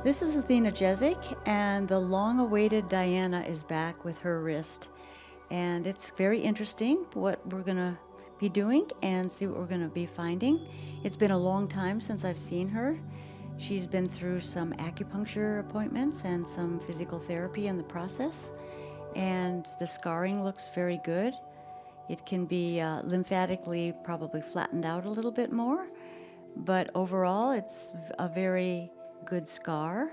This is Athena Jezik, and the long-awaited Diana is back with her wrist. And it's very interesting what we're going to be doing and see what we're going to be finding. It's been a long time since I've seen her. She's been through some acupuncture appointments and some physical therapy in the process, and the scarring looks very good. It can be lymphatically probably flattened out a little bit more, but overall it's a very good scar.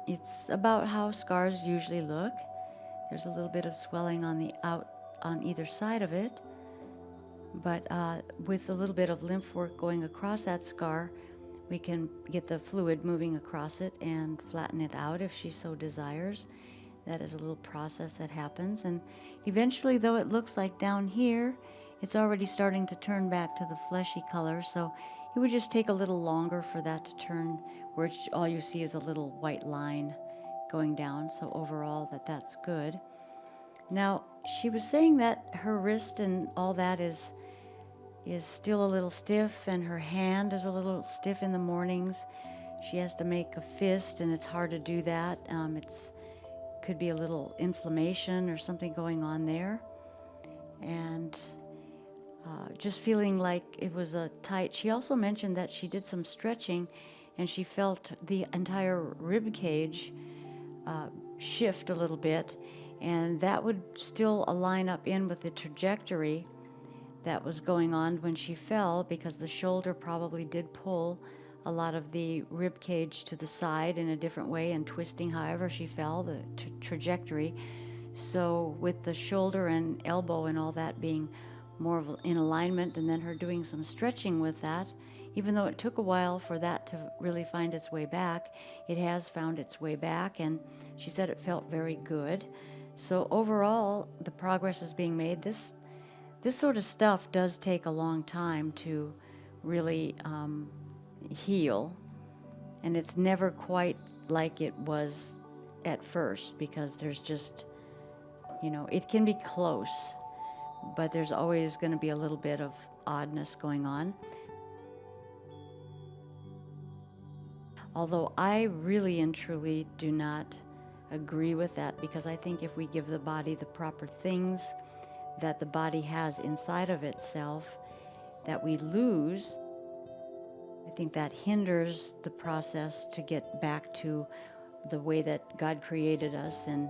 It's about how scars usually look. There's a little bit of swelling on either side of it, but with a little bit of lymph work going across that scar, we can get the fluid moving across it and flatten it out if she so desires. That is a little process that happens, and eventually, though it looks like down here, it's already starting to turn back to the fleshy color, so it would just take a little longer for that to turn, where all you see is a little white line going down, so overall that's good. Now, she was saying that her wrist and all that is still a little stiff, and her hand is a little stiff in the mornings. She has to make a fist, and it's hard to do that. It's could be a little inflammation or something going on there, and just feeling like it was a tight. She also mentioned that she did some stretching, and she felt the entire rib cage shift a little bit, and that would still align up in with the trajectory that was going on when she fell, because the shoulder probably did pull a lot of the rib cage to the side in a different way and twisting however she fell, the trajectory. So with the shoulder and elbow and all that being more in alignment, and then her doing some stretching with that, even though it took a while for that to really find its way back, it has found its way back, and she said it felt very good. So overall, the progress is being made. This sort of stuff does take a long time to really heal, and it's never quite like it was at first, because there's just, it can be close, but there's always going to be a little bit of oddness going on. Although I really and truly do not agree with that, because I think if we give the body the proper things that the body has inside of itself that we lose, I think that hinders the process to get back to the way that God created us and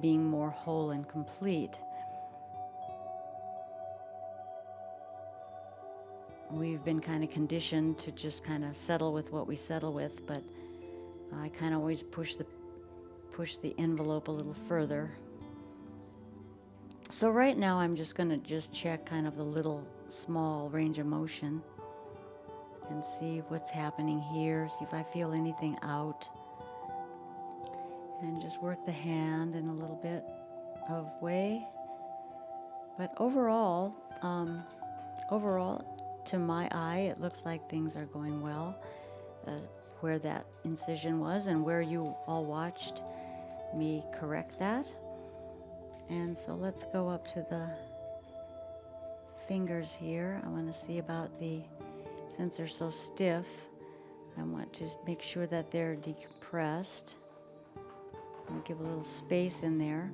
being more whole and complete. We've been kind of conditioned to just kind of settle with what we settle with, but I kind of always push the envelope a little further. So right now I'm just going to check kind of the little small range of motion and see what's happening here, see if I feel anything out, and just work the hand in a little bit of way. But overall, to my eye, it looks like things are going well. Where that incision was and where you all watched me correct that. And so let's go up to the fingers here. I want to see about since they're so stiff, I want to make sure that they're decompressed. I'll give a little space in there.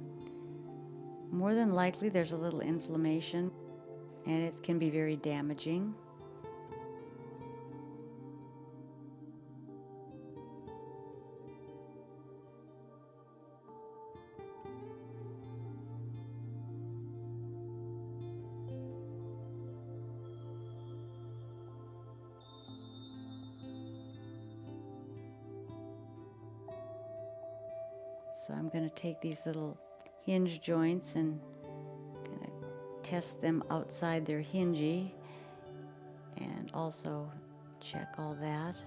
More than likely there's a little inflammation, and it can be very damaging. So I'm going to take these little hinge joints and kind of test them outside their hingy, and also check all that,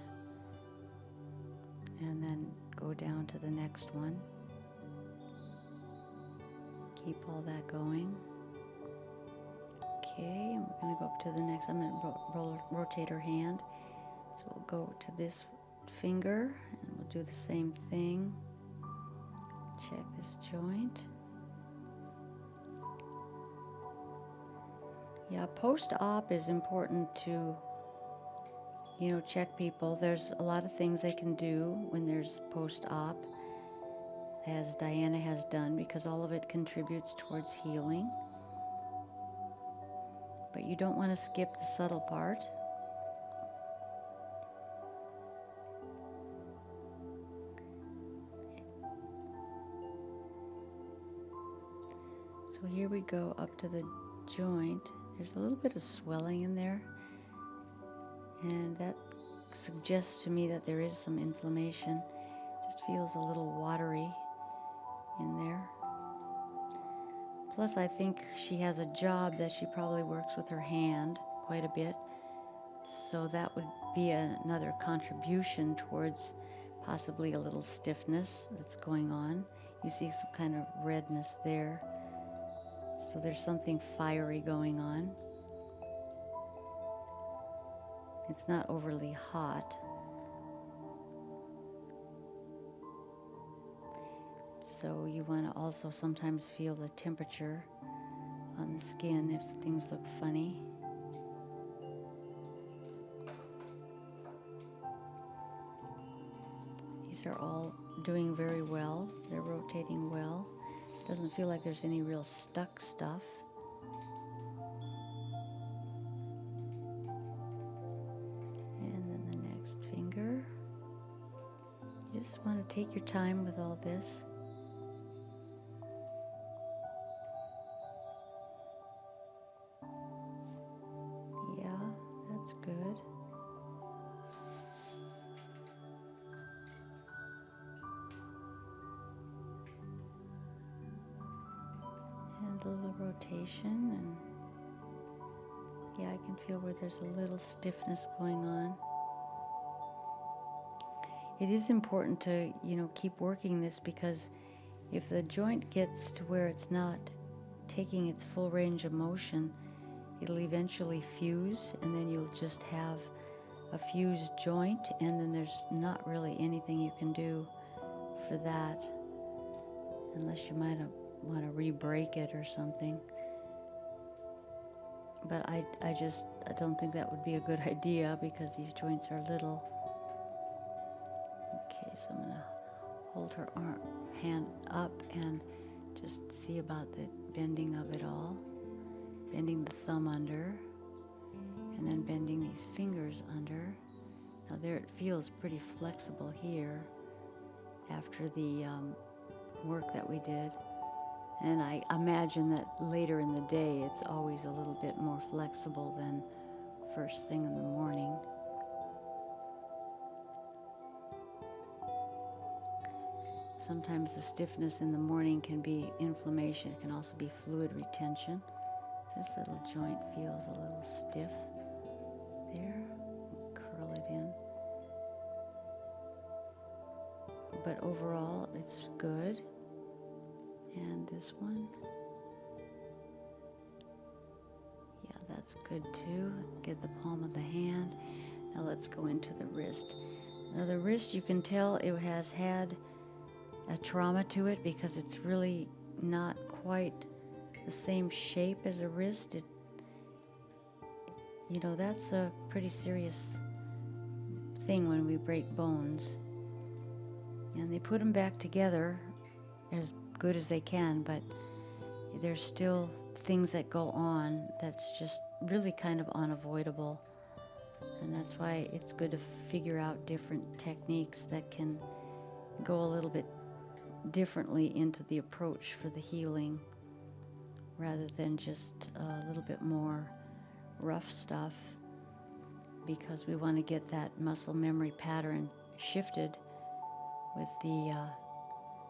and then go down to the next one. Keep all that going. Okay, and we're going to go up to the next. I'm going to rotate her hand. So we'll go to this finger and we'll do the same thing. Check this joint. Yeah, post-op is important to check people. There's a lot of things they can do when there's post-op, as Diana has done, because all of it contributes towards healing. But you don't want to skip the subtle part. So here we go up to the joint. There's a little bit of swelling in there, and that suggests to me that there is some inflammation. Just feels a little watery in there. Plus, I think she has a job that she probably works with her hand quite a bit, so that would be another contribution towards possibly a little stiffness that's going on. You see some kind of redness there, so there's something fiery going on. It's not overly hot. So you want to also sometimes feel the temperature on the skin if things look funny. These are all doing very well. They're rotating well. Doesn't feel like there's any real stuck stuff. And then the next finger. You just want to take your time with all this. Yeah, that's good. And a little rotation, and yeah, I can feel where there's a little stiffness going on. It is important to, keep working this, because if the joint gets to where it's not taking its full range of motion, it'll eventually fuse, and then you'll just have a fused joint, and then there's not really anything you can do for that, unless you might want to re-break it or something. But I don't think that would be a good idea, because these joints are little. Okay, so I'm gonna hold her hand up and just see about the bending of it all. Bending the thumb under, and then bending these fingers under. Now there, it feels pretty flexible here after the work that we did. And I imagine that later in the day it's always a little bit more flexible than first thing in the morning. Sometimes the stiffness in the morning can be inflammation. It can also be fluid retention. This little joint feels a little stiff there. Curl it in. But overall, it's good. And this one. Yeah, that's good too. Get the palm of the hand. Now let's go into the wrist. Now the wrist, you can tell it has had a trauma to it, because it's really not quite the same shape as a wrist. That's a pretty serious thing when we break bones. And they put them back together as good as they can, but there's still things that go on that's just really kind of unavoidable. And that's why it's good to figure out different techniques that can go a little bit differently into the approach for the healing, rather than just a little bit more rough stuff, because we want to get that muscle memory pattern shifted with the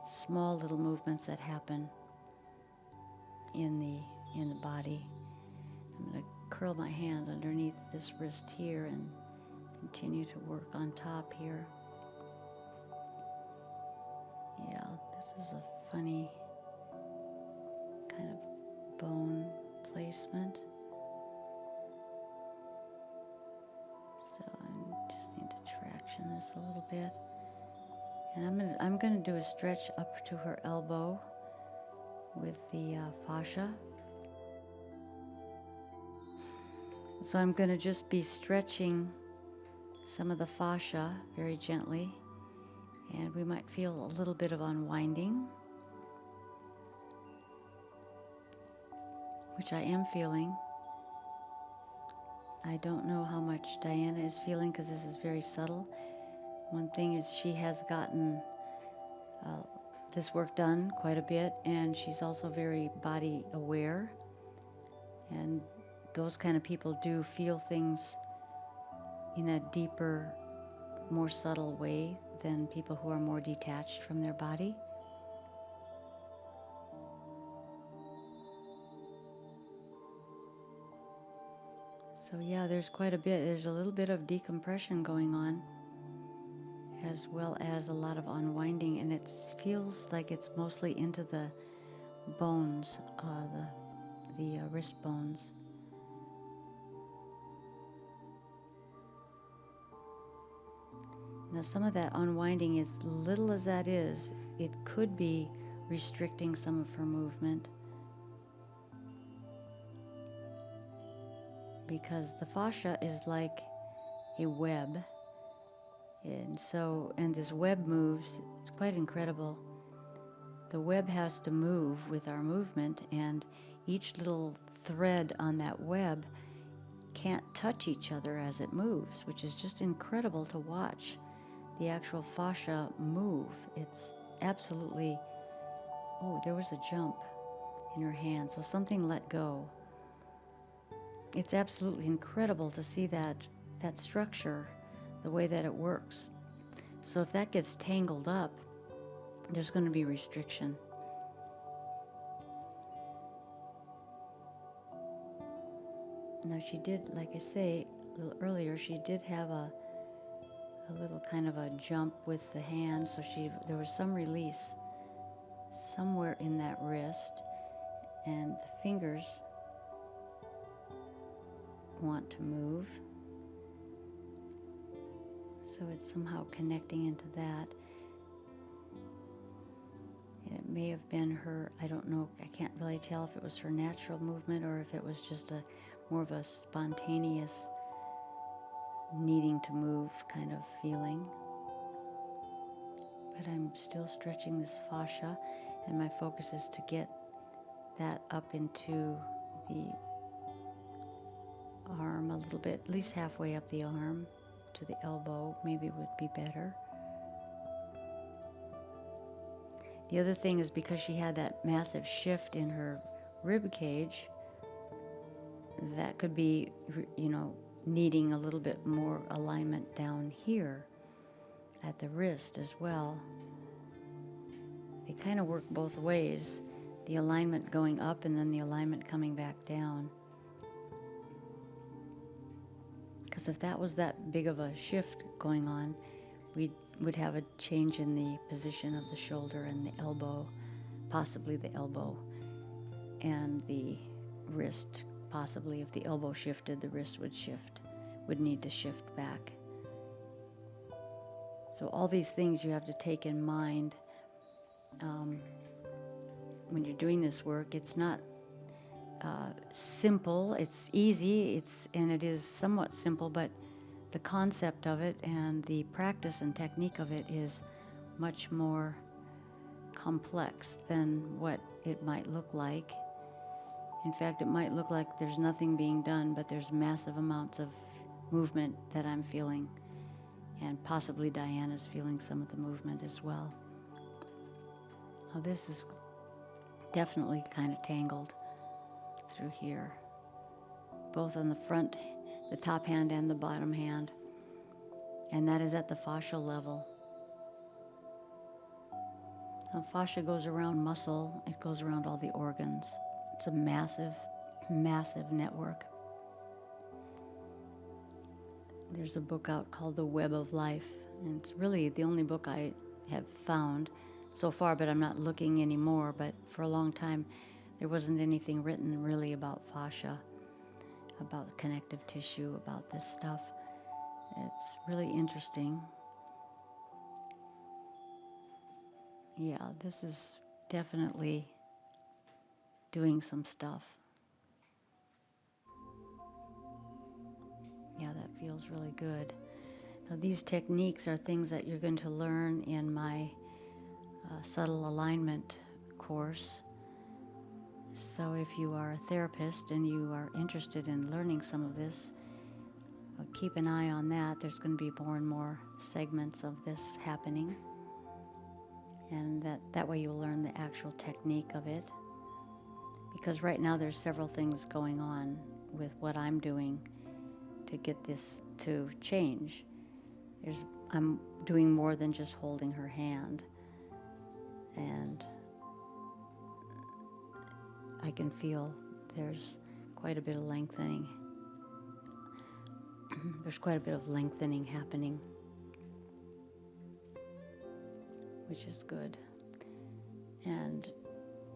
small little movements that happen in the body. I'm going to curl my hand underneath this wrist here and continue to work on top here. Yeah, this is a funny kind of bone placement. So I just need to traction this a little bit. And I'm gonna do a stretch up to her elbow with the fascia. So I'm gonna just be stretching some of the fascia very gently, and we might feel a little bit of unwinding, which I am feeling. I don't know how much Diana is feeling because this is very subtle. One thing is she has gotten this work done quite a bit, and she's also very body aware. And those kind of people do feel things in a deeper, more subtle way than people who are more detached from their body. So yeah, there's quite a bit. There's a little bit of decompression going on, as well as a lot of unwinding, and it feels like it's mostly into the bones, the wrist bones. Now, some of that unwinding, as little as that is, it could be restricting some of her movement, because the fascia is like a web, and this web moves. It's quite incredible. The web has to move with our movement, and each little thread on that web can't touch each other as it moves, which is just incredible to watch the actual fascia move. It's absolutely, oh, there was a jump in her hand, so something let go. It's absolutely incredible to see that structure, the way that it works. So if that gets tangled up, there's going to be restriction. Now she did, like I say a little earlier, she did have a little kind of a jump with the hand, so there was some release somewhere in that wrist, and the fingers want to move, so it's somehow connecting into that. And it may have been her, I don't know, I can't really tell if it was her natural movement or if it was just more of a spontaneous needing to move kind of feeling. But I'm still stretching this fascia, and my focus is to get that up into the arm a little bit, at least halfway up the arm to the elbow, maybe would be better. The other thing is, because she had that massive shift in her rib cage, that could be, needing a little bit more alignment down here at the wrist as well. They kind of work both ways, the alignment going up and then the alignment coming back down. Because if that was that big of a shift going on, we would have a change in the position of the shoulder and the elbow, possibly the elbow, and the wrist. Possibly if the elbow shifted, the wrist would need to shift back. So all these things you have to take in mind when you're doing this work. It's not simple, it's easy, and it is somewhat simple, but the concept of it and the practice and technique of it is much more complex than what it might look like. In fact, it might look like there's nothing being done, but there's massive amounts of movement that I'm feeling, and possibly Diana's feeling some of the movement as well. Now this is definitely kind of tangled through here, both on the front, the top hand and the bottom hand, and that is at the fascial level. Now, fascia goes around muscle, it goes around all the organs. It's a massive, massive network. There's a book out called The Web of Life, and it's really the only book I have found so far, but I'm not looking anymore. But for a long time, there wasn't anything written really about fascia, about connective tissue, about this stuff. It's really interesting. Yeah, this is definitely doing some stuff. Yeah, that feels really good. Now, these techniques are things that you're going to learn in my subtle alignment course. So if you are a therapist and you are interested in learning some of this, keep an eye on that. There's going to be more and more segments of this happening. And that way you'll learn the actual technique of it. Because right now there's several things going on with what I'm doing to get this to change. I'm doing more than just holding her hand. And I can feel there's quite a bit of lengthening. There's quite a bit of lengthening happening, which is good. And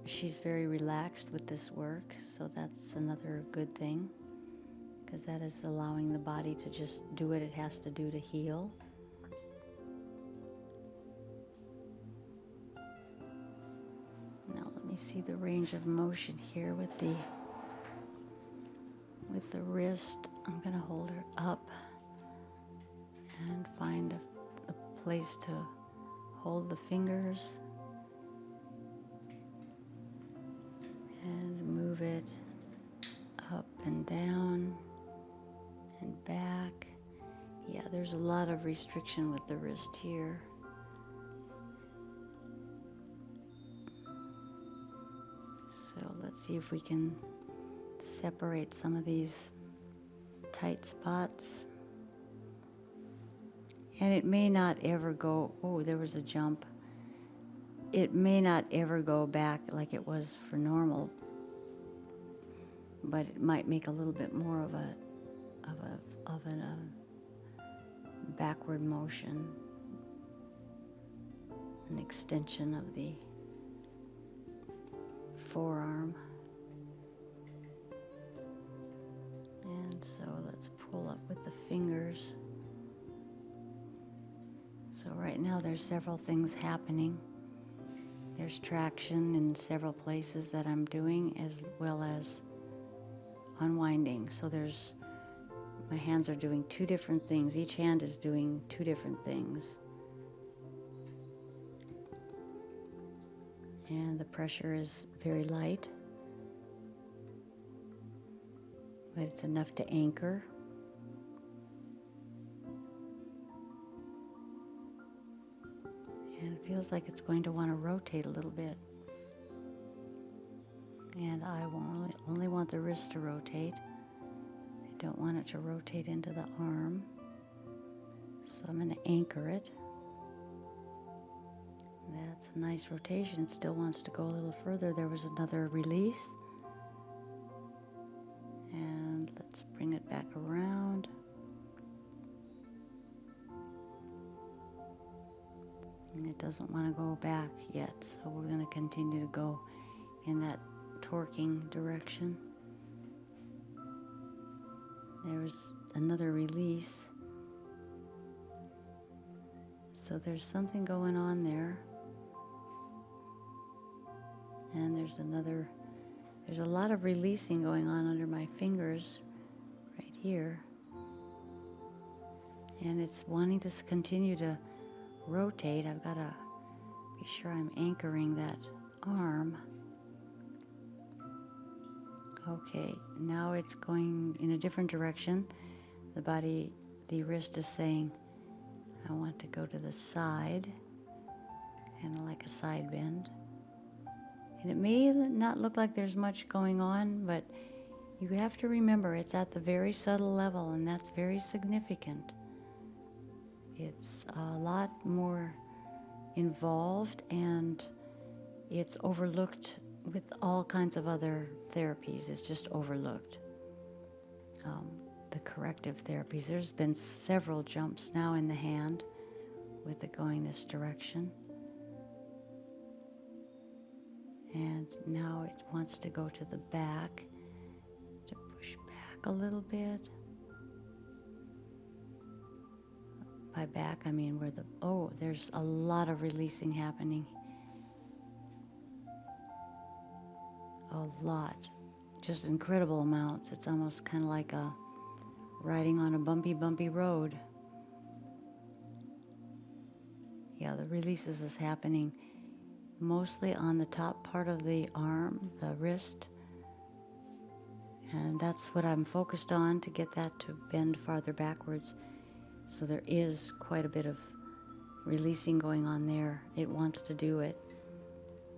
she's very relaxed with this work, so that's another good thing, because that is allowing the body to just do what it has to do to heal. Now let me see the range of motion here with the wrist. I'm going to hold her up and find a place to hold the fingers and move it up and down and back. Yeah, there's a lot of restriction with the wrist here. So let's see if we can separate some of these tight spots. And it may not ever go, oh, there was a jump. It may not ever go back like it was for normal, but it might make a little bit more of a backward motion, an extension of the forearm. And so let's pull up with the fingers. So right now there's several things happening. There's traction in several places that I'm doing, as well as unwinding. So my hands are doing two different things. Each hand is doing two different things. And the pressure is very light, but it's enough to anchor. And it feels like it's going to want to rotate a little bit. And I only want the wrist to rotate. I don't want it to rotate into the arm. So I'm going to anchor it. That's a nice rotation. It still wants to go a little further. There was another release. And let's bring it back around. And it doesn't want to go back yet, so we're going to continue to go in that torquing direction. There's another release. So there's something going on there. And there's a lot of releasing going on under my fingers right here. And it's wanting to continue to rotate. I've got to be sure I'm anchoring that arm. Okay, now it's going in a different direction. The wrist is saying, I want to go to the side, kind of like a side bend. And it may not look like there's much going on, but you have to remember it's at the very subtle level, and that's very significant. It's a lot more involved, and it's overlooked with all kinds of other therapies. It's just overlooked. The corrective therapies, there's been several jumps now in the hand with it going this direction. And now it wants to go to the back, to push back a little bit. By back, I mean there's a lot of releasing happening. A lot. Just incredible amounts. It's almost kind of like riding on a bumpy road. Yeah, the releases is happening mostly on the top part of the arm, the wrist. And that's what I'm focused on, to get that to bend farther backwards. So there is quite a bit of releasing going on there. It wants to do it.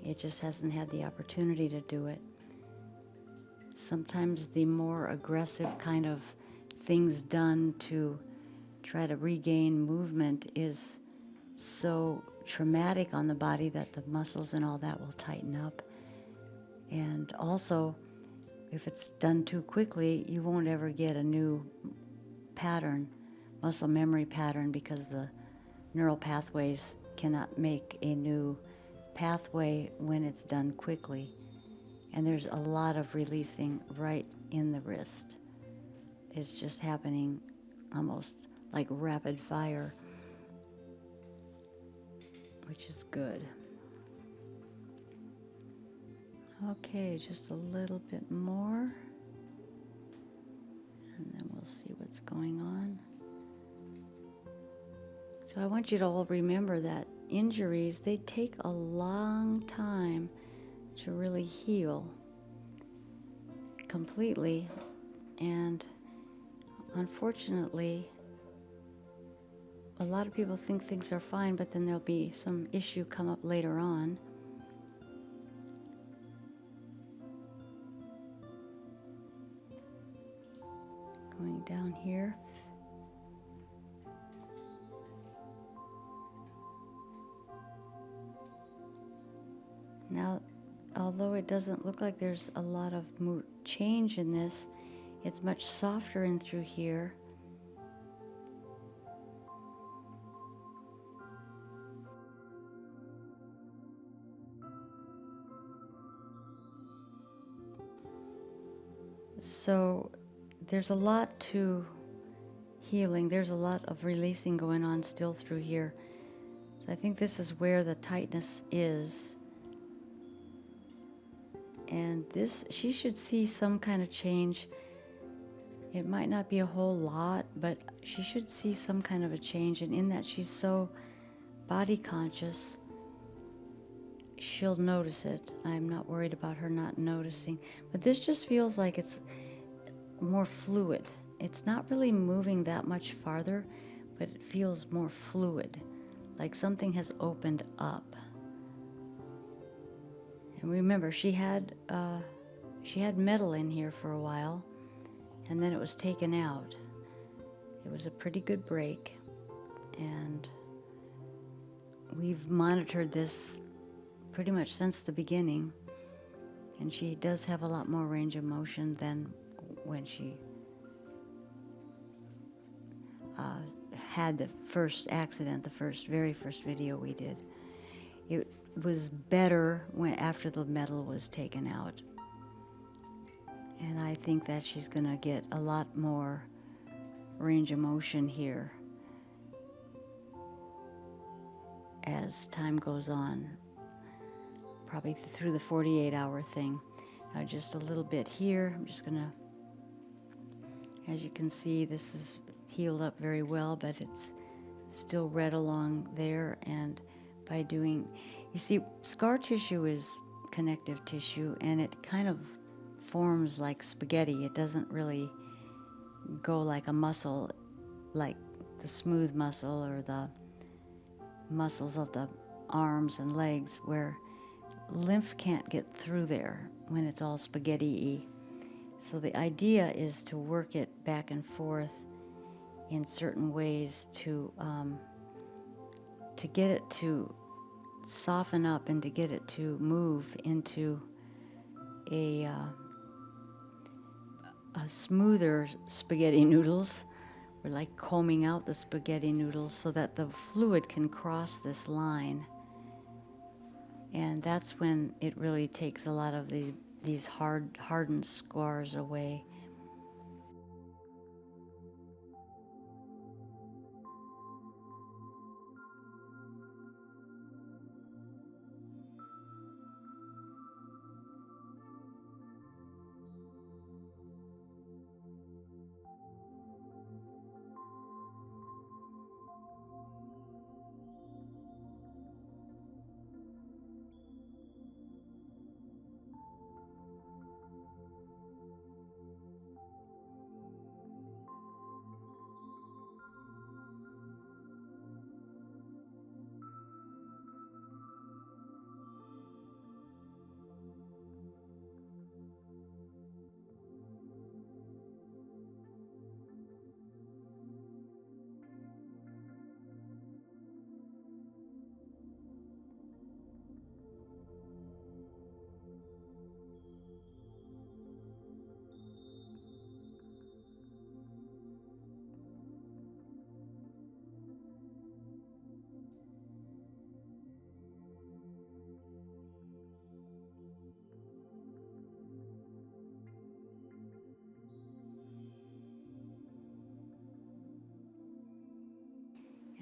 It just hasn't had the opportunity to do it. Sometimes the more aggressive kind of things done to try to regain movement is so traumatic on the body that the muscles and all that will tighten up. And also, if it's done too quickly, you won't ever get a new pattern, muscle memory pattern, because the neural pathways cannot make a new pathway when it's done quickly. And there's a lot of releasing right in the wrist. It's just happening almost like rapid fire, which is good. Okay, just a little bit more, and then we'll see what's going on. So I want you to all remember that injuries, they take a long time to really heal completely. And unfortunately, a lot of people think things are fine, but then there'll be some issue come up later on. Going down here. Now, although it doesn't look like there's a lot of change in this, it's much softer in through here. So there's a lot to healing. There's a lot of releasing going on still through here. So I think this is where the tightness is. And this, she should see some kind of change. It might not be a whole lot, but she should see some kind of a change. And in that she's so body conscious, she'll notice it. I'm not worried about her not noticing. But this just feels like it's more fluid. It's not really moving that much farther, but it feels more fluid, like something has opened up. And remember, she had metal in here for a while, and then it was taken out. It was a pretty good break, and we've monitored this pretty much since the beginning, and she does have a lot more range of motion than when she had the first accident, the very first video we did. It was better after the metal was taken out. And I think that she's going to get a lot more range of motion here as time goes on, probably through the 48-hour thing. Now just a little bit here. I'm just going to, as you can see, this is healed up very well, but it's still red along there. And by doing, you see, scar tissue is connective tissue, and it kind of forms like spaghetti. It doesn't really go like a muscle, like the smooth muscle or the muscles of the arms and legs, where lymph can't get through there when it's all spaghetti-y. So the idea is to work it back and forth in certain ways to get it to soften up and to get it to move into a smoother spaghetti noodles. We're like combing out the spaghetti noodles so that the fluid can cross this line. And that's when it really takes a lot of these hardened scars away.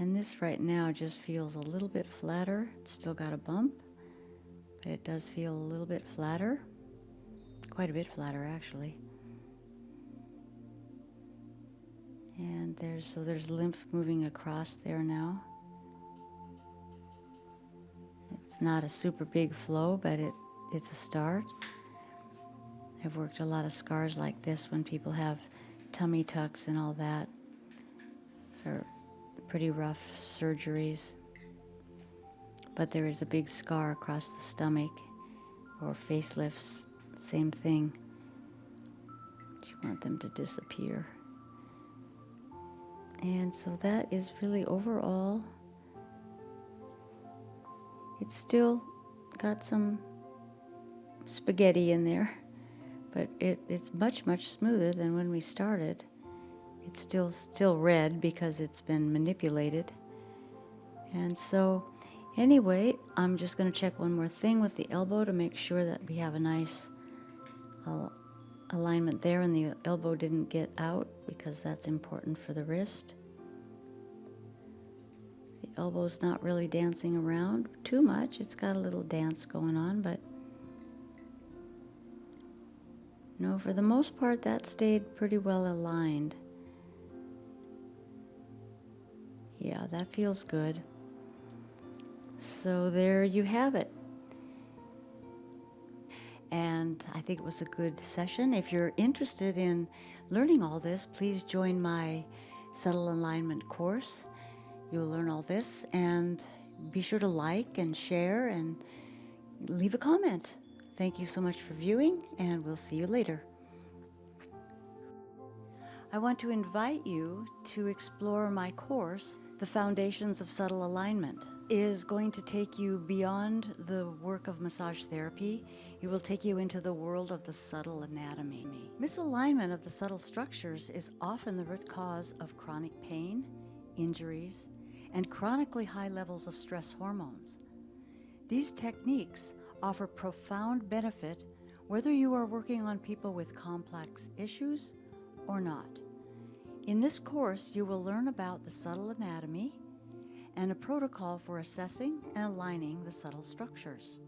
And this right now just feels a little bit flatter. It's still got a bump, but it does feel a little bit flatter. Quite a bit flatter, actually. And there's lymph moving across there now. It's not a super big flow, but it's a start. I've worked a lot of scars like this when people have tummy tucks and all that. Those are pretty rough surgeries. But there is a big scar across the stomach, or facelifts, same thing. But you want them to disappear. And so that is really overall. It's still got some spaghetti in there, but it's much, much smoother than when we started. It's still red because it's been manipulated. And so anyway, I'm just going to check one more thing with the elbow to make sure that we have a nice alignment there and the elbow didn't get out, because that's important for the wrist. The elbow's not really dancing around too much. It's got a little dance going on, but no, for the most part that stayed pretty well aligned. Yeah, that feels good. So there you have it. And I think it was a good session. If you're interested in learning all this, please join my subtle alignment course. You'll learn all this, and be sure to like and share and leave a comment. Thank you so much for viewing, and we'll see you later. I want to invite you to explore my course, The Foundations of Subtle Alignment. It is going to take you beyond the work of massage therapy. It will take you into the world of the subtle anatomy. Misalignment of the subtle structures is often the root cause of chronic pain, injuries, and chronically high levels of stress hormones. These techniques offer profound benefit whether you are working on people with complex issues or not. In this course, you will learn about the subtle anatomy and a protocol for assessing and aligning the subtle structures.